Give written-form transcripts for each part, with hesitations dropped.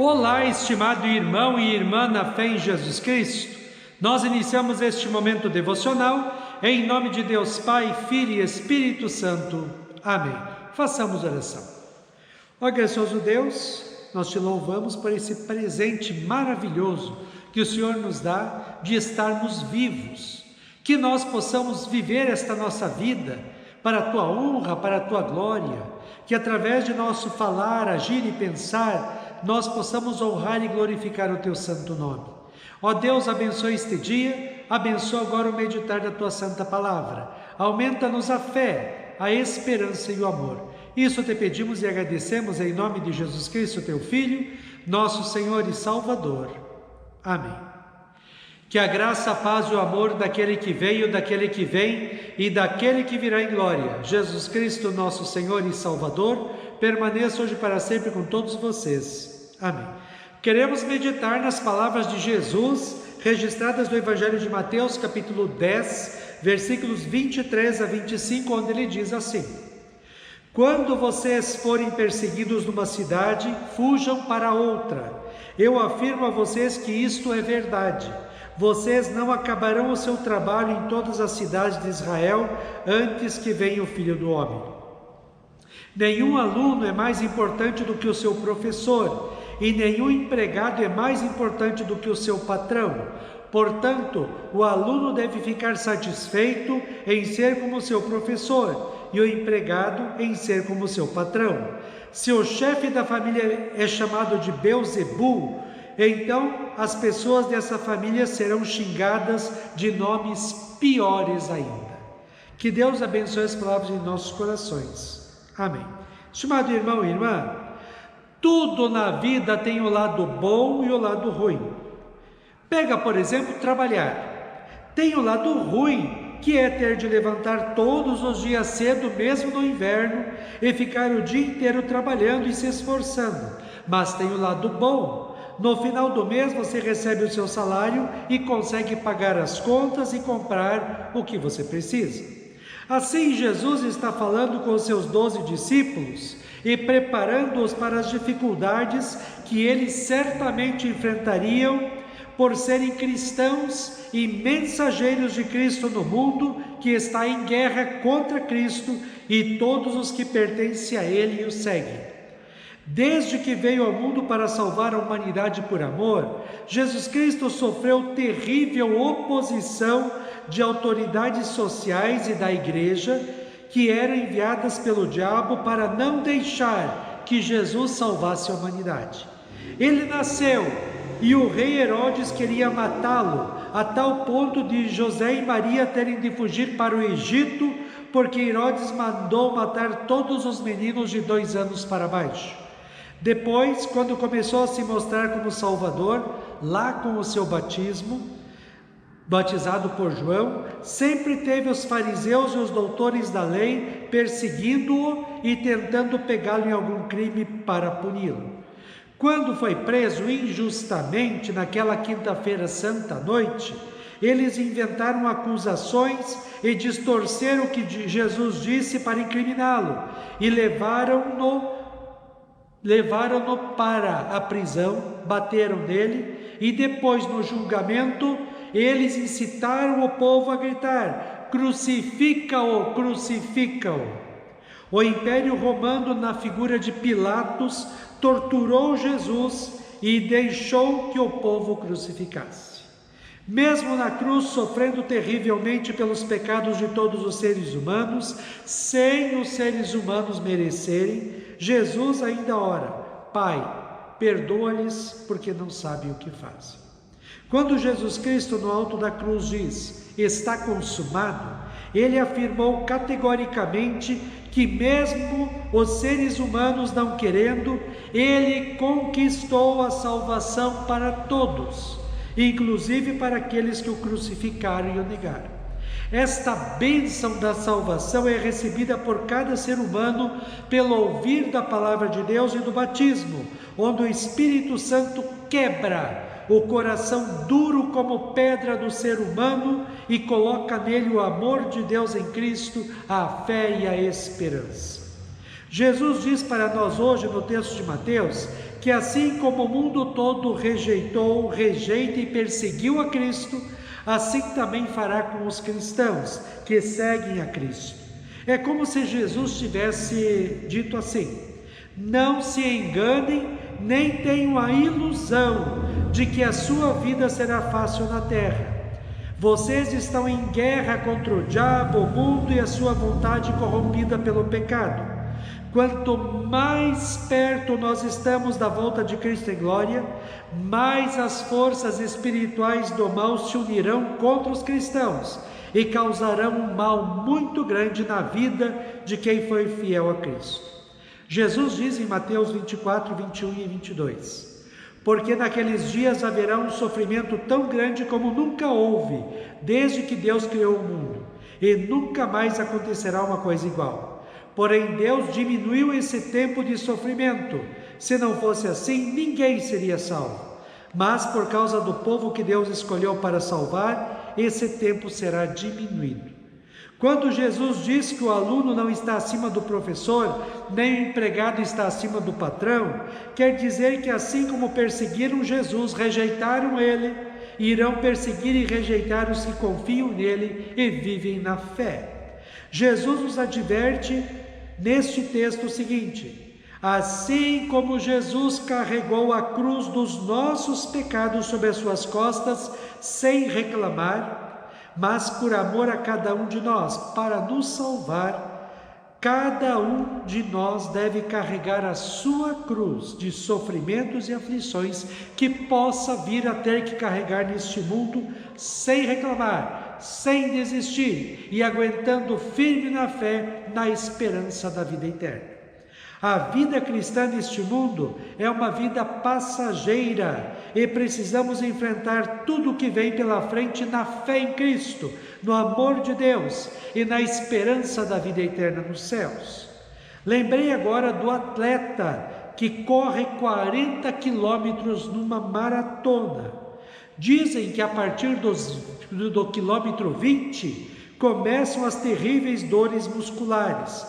Olá, estimado irmão e irmã na fé em Jesus Cristo. Nós iniciamos este momento devocional em nome de Deus Pai, Filho e Espírito Santo. Amém. Façamos oração. Ó gracioso Deus, nós te louvamos por esse presente maravilhoso que o Senhor nos dá de estarmos vivos, que nós possamos viver esta nossa vida para a tua honra, para a tua glória, que através de nosso falar, agir e pensar, nós possamos honrar e glorificar o teu santo nome. Ó Deus, abençoe este dia, abençoa agora o meditar da tua santa palavra, aumenta-nos a fé, a esperança e o amor. Isso te pedimos e agradecemos em nome de Jesus Cristo, teu Filho, nosso Senhor e Salvador. Amém. Que a graça, a paz e o amor daquele que veio, daquele que vem e daquele que virá em glória, Jesus Cristo, nosso Senhor e Salvador, permaneça hoje para sempre com todos vocês. Amém. Queremos meditar nas palavras de Jesus, registradas no Evangelho de Mateus, capítulo 10, versículos 23 a 25, onde ele diz assim: Quando vocês forem perseguidos numa cidade, fujam para outra. Eu afirmo a vocês que isto é verdade. Vocês não acabarão o seu trabalho em todas as cidades de Israel antes que venha o Filho do Homem. Nenhum aluno é mais importante do que o seu professor, e nenhum empregado é mais importante do que o seu patrão. Portanto, o aluno deve ficar satisfeito em ser como seu professor, e o empregado em ser como seu patrão. Se o chefe da família é chamado de Beelzebul, então as pessoas dessa família serão xingadas de nomes piores ainda. Que Deus abençoe as palavras em nossos corações. Amém. Estimado irmão e irmã, tudo na vida tem o lado bom e o lado ruim. Pega, por exemplo, trabalhar. Tem o lado ruim, que é ter de levantar todos os dias cedo, mesmo no inverno, e ficar o dia inteiro trabalhando e se esforçando. Mas tem o lado bom. No final do mês você recebe o seu salário e consegue pagar as contas e comprar o que você precisa. Assim, Jesus está falando com os seus 12 discípulos e preparando-os para as dificuldades que eles certamente enfrentariam por serem cristãos e mensageiros de Cristo no mundo que está em guerra contra Cristo e todos os que pertencem a Ele e o seguem. Desde que veio ao mundo para salvar a humanidade por amor, Jesus Cristo sofreu terrível oposição de autoridades sociais e da igreja que eram enviadas pelo diabo para não deixar que Jesus salvasse a humanidade. Ele nasceu e o rei Herodes queria matá-lo, a tal ponto de José e Maria terem de fugir para o Egito, porque Herodes mandou matar todos os meninos de 2 anos para baixo. Depois, quando começou a se mostrar como Salvador, lá com o seu batismo, batizado por João, sempre teve os fariseus e os doutores da lei perseguindo-o e tentando pegá-lo em algum crime para puni-lo. Quando foi preso injustamente naquela quinta-feira santa à noite, eles inventaram acusações e distorceram o que Jesus disse para incriminá-lo e levaram-no para a prisão, bateram nele e depois no julgamento eles incitaram o povo a gritar: crucifica-o, crucifica-o. O Império Romano, na figura de Pilatos, torturou Jesus e deixou que o povo crucificasse. Mesmo na cruz, sofrendo terrivelmente pelos pecados de todos os seres humanos, sem os seres humanos merecerem, Jesus ainda ora: Pai, perdoa-lhes porque não sabem o que fazem. Quando Jesus Cristo no alto da cruz diz: está consumado, ele afirmou categoricamente que mesmo os seres humanos não querendo, ele conquistou a salvação para todos, inclusive para aqueles que o crucificaram e o negaram. Esta bênção da salvação é recebida por cada ser humano pelo ouvir da palavra de Deus e do batismo, onde o Espírito Santo quebra o coração duro como pedra do ser humano e coloca nele o amor de Deus em Cristo, a fé e a esperança. Jesus diz para nós hoje no texto de Mateus que assim como o mundo todo rejeitou, rejeita e perseguiu a Cristo, assim também fará com os cristãos que seguem a Cristo. É como se Jesus tivesse dito assim: não se enganem, nem tenham a ilusão de que a sua vida será fácil na terra. Vocês estão em guerra contra o diabo, o mundo e a sua vontade corrompida pelo pecado. Quanto mais perto nós estamos da volta de Cristo em glória, mais as forças espirituais do mal se unirão contra os cristãos e causarão um mal muito grande na vida de quem foi fiel a Cristo. Jesus diz em Mateus 24, 21 e 22: porque naqueles dias haverá um sofrimento tão grande como nunca houve, desde que Deus criou o mundo, e nunca mais acontecerá uma coisa igual. Porém, Deus diminuiu esse tempo de sofrimento. Se não fosse assim, ninguém seria salvo. Mas por causa do povo que Deus escolheu para salvar, esse tempo será diminuído. Quando Jesus diz que o aluno não está acima do professor, nem o empregado está acima do patrão, quer dizer que assim como perseguiram Jesus, rejeitaram ele, irão perseguir e rejeitar os que confiam nele e vivem na fé. Jesus nos adverte neste texto o seguinte: assim como Jesus carregou a cruz dos nossos pecados sobre as suas costas, sem reclamar, mas por amor a cada um de nós, para nos salvar, cada um de nós deve carregar a sua cruz de sofrimentos e aflições que possa vir a ter que carregar neste mundo, sem reclamar, sem desistir e aguentando firme na fé, na esperança da vida eterna. A vida cristã neste mundo é uma vida passageira e precisamos enfrentar tudo o que vem pela frente na fé em Cristo, no amor de Deus e na esperança da vida eterna nos céus. Lembrei agora do atleta que corre 40 quilômetros numa maratona. Dizem que a partir do quilômetro 20 começam as terríveis dores musculares.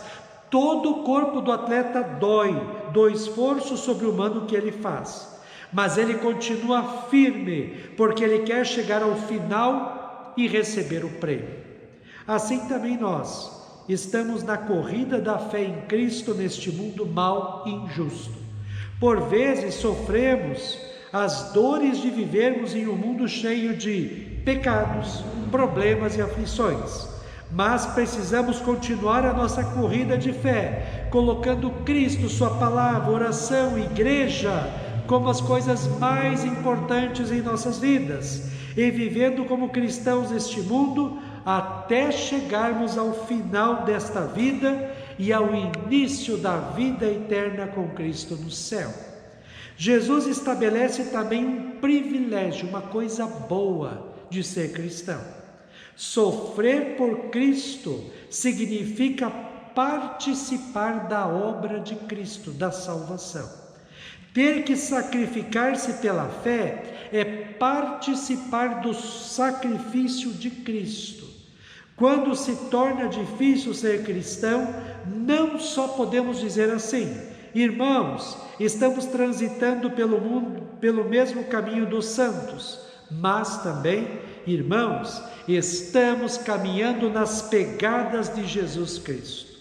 Todo o corpo do atleta dói do esforço sobre-humano que ele faz, mas ele continua firme, porque ele quer chegar ao final e receber o prêmio. Assim também nós estamos na corrida da fé em Cristo neste mundo mau e injusto. Por vezes sofremos as dores de vivermos em um mundo cheio de pecados, problemas e aflições. Mas precisamos continuar a nossa corrida de fé, colocando Cristo, sua palavra, oração, igreja, como as coisas mais importantes em nossas vidas, e vivendo como cristãos neste mundo, até chegarmos ao final desta vida e ao início da vida eterna com Cristo no céu. Jesus estabelece também um privilégio, uma coisa boa de ser cristão. Sofrer por Cristo significa participar da obra de Cristo, da salvação. Ter que sacrificar-se pela fé é participar do sacrifício de Cristo. Quando se torna difícil ser cristão, não só podemos dizer assim: irmãos, estamos transitando pelo mundo, pelo mesmo caminho dos santos, mas também, irmãos, estamos caminhando nas pegadas de Jesus Cristo.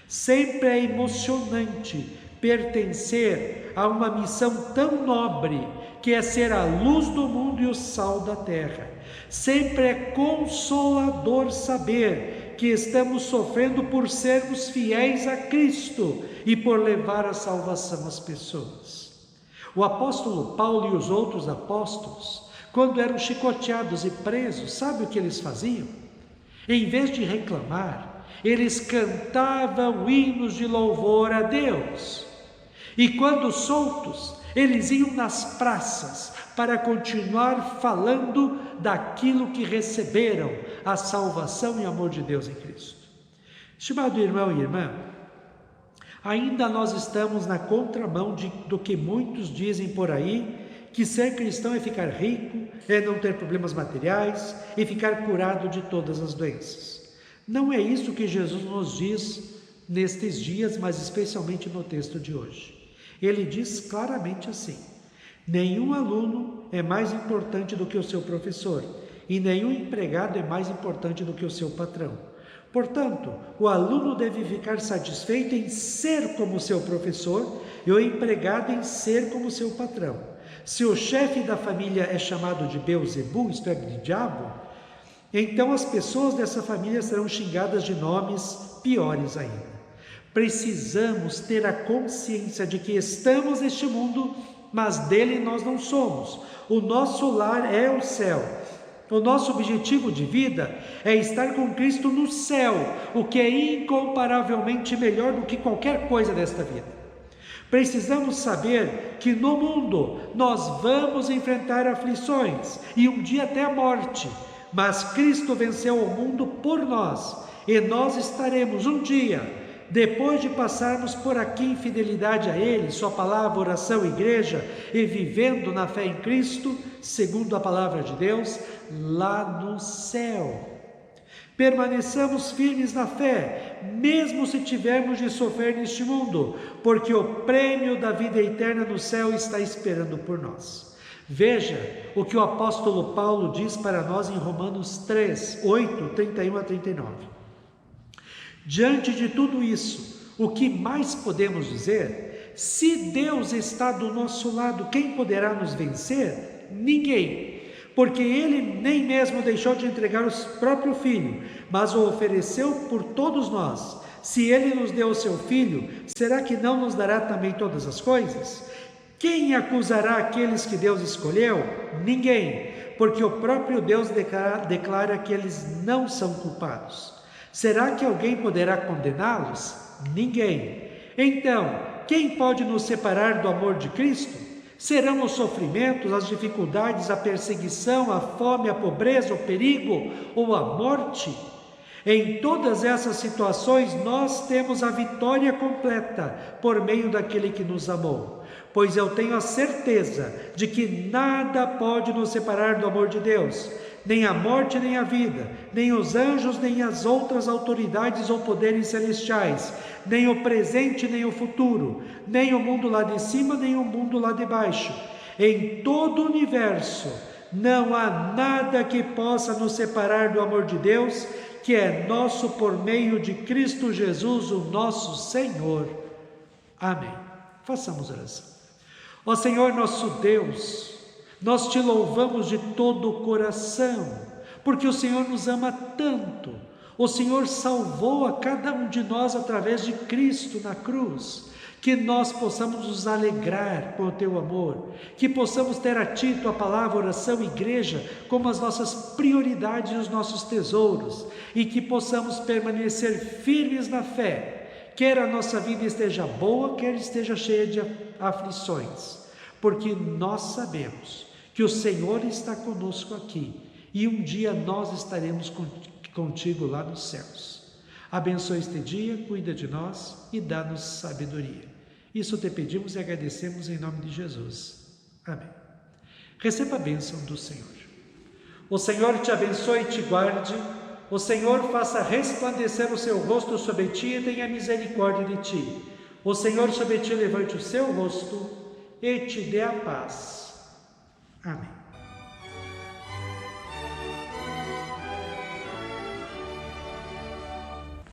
Sempre é emocionante pertencer a uma missão tão nobre, que é ser a luz do mundo e o sal da terra. Sempre é consolador saber que estamos sofrendo por sermos fiéis a Cristo e por levar a salvação às pessoas. O apóstolo Paulo e os outros apóstolos, quando eram chicoteados e presos, sabe o que eles faziam? Em vez de reclamar, eles cantavam hinos de louvor a Deus. E quando soltos, eles iam nas praças para continuar falando daquilo que receberam, a salvação e amor de Deus em Cristo. Estimado irmão e irmã, ainda nós estamos na contramão do que muitos dizem por aí, que ser cristão é ficar rico, é não ter problemas materiais e ficar curado de todas as doenças. Não é isso que Jesus nos diz nestes dias, mas especialmente no texto de hoje. Ele diz claramente assim: nenhum aluno é mais importante do que o seu professor, e nenhum empregado é mais importante do que o seu patrão. Portanto, o aluno deve ficar satisfeito em ser como seu professor e o empregado em ser como seu patrão. Se o chefe da família é chamado de Beelzebul, isto é, de diabo, então as pessoas dessa família serão xingadas de nomes piores ainda. Precisamos ter a consciência de que estamos neste mundo, mas dele nós não somos. O nosso lar é o céu. O nosso objetivo de vida é estar com Cristo no céu, o que é incomparavelmente melhor do que qualquer coisa desta vida. Precisamos saber que no mundo nós vamos enfrentar aflições e um dia até a morte, mas Cristo venceu o mundo por nós e nós estaremos um dia, depois de passarmos por aqui em fidelidade a Ele, Sua palavra, oração, igreja, e vivendo na fé em Cristo, segundo a palavra de Deus, lá no céu. Permaneçamos firmes na fé, mesmo se tivermos de sofrer neste mundo, porque o prêmio da vida eterna no céu está esperando por nós. Veja o que o apóstolo Paulo diz para nós em Romanos 3, 8, 31 a 39. Diante de tudo isso, o que mais podemos dizer? Se Deus está do nosso lado, quem poderá nos vencer? Ninguém, porque Ele nem mesmo deixou de entregar o próprio Filho, mas o ofereceu por todos nós. Se Ele nos deu o seu Filho, será que não nos dará também todas as coisas? Quem acusará aqueles que Deus escolheu? Ninguém, porque o próprio Deus declara que eles não são culpados. Será que alguém poderá condená-los? Ninguém. Então, quem pode nos separar do amor de Cristo? Serão os sofrimentos, as dificuldades, a perseguição, a fome, a pobreza, o perigo ou a morte? Em todas essas situações, nós temos a vitória completa por meio daquele que nos amou. Pois eu tenho a certeza de que nada pode nos separar do amor de Deus. Nem a morte, nem a vida, nem os anjos, nem as outras autoridades ou poderes celestiais, nem o presente, nem o futuro, nem o mundo lá de cima, nem o mundo lá de baixo. Em todo o universo, não há nada que possa nos separar do amor de Deus, que é nosso por meio de Cristo Jesus, o nosso Senhor. Amém. Façamos oração. Ó Senhor nosso Deus, nós te louvamos de todo o coração, porque o Senhor nos ama tanto. O Senhor salvou a cada um de nós através de Cristo na cruz. Que nós possamos nos alegrar com o teu amor, que possamos ter a ti, tua palavra, oração, igreja, como as nossas prioridades e os nossos tesouros, e que possamos permanecer firmes na fé, quer a nossa vida esteja boa, quer esteja cheia de aflições, porque nós sabemos que o Senhor está conosco aqui, e um dia nós estaremos contigo lá nos céus. Abençoa este dia, cuida de nós e dá-nos sabedoria. Isso te pedimos e agradecemos em nome de Jesus. Amém. Receba a bênção do Senhor. O Senhor te abençoe e te guarde. O Senhor faça resplandecer o seu rosto sobre ti e tenha misericórdia de ti. O Senhor sobre ti levante o seu rosto e te dê a paz. Amém.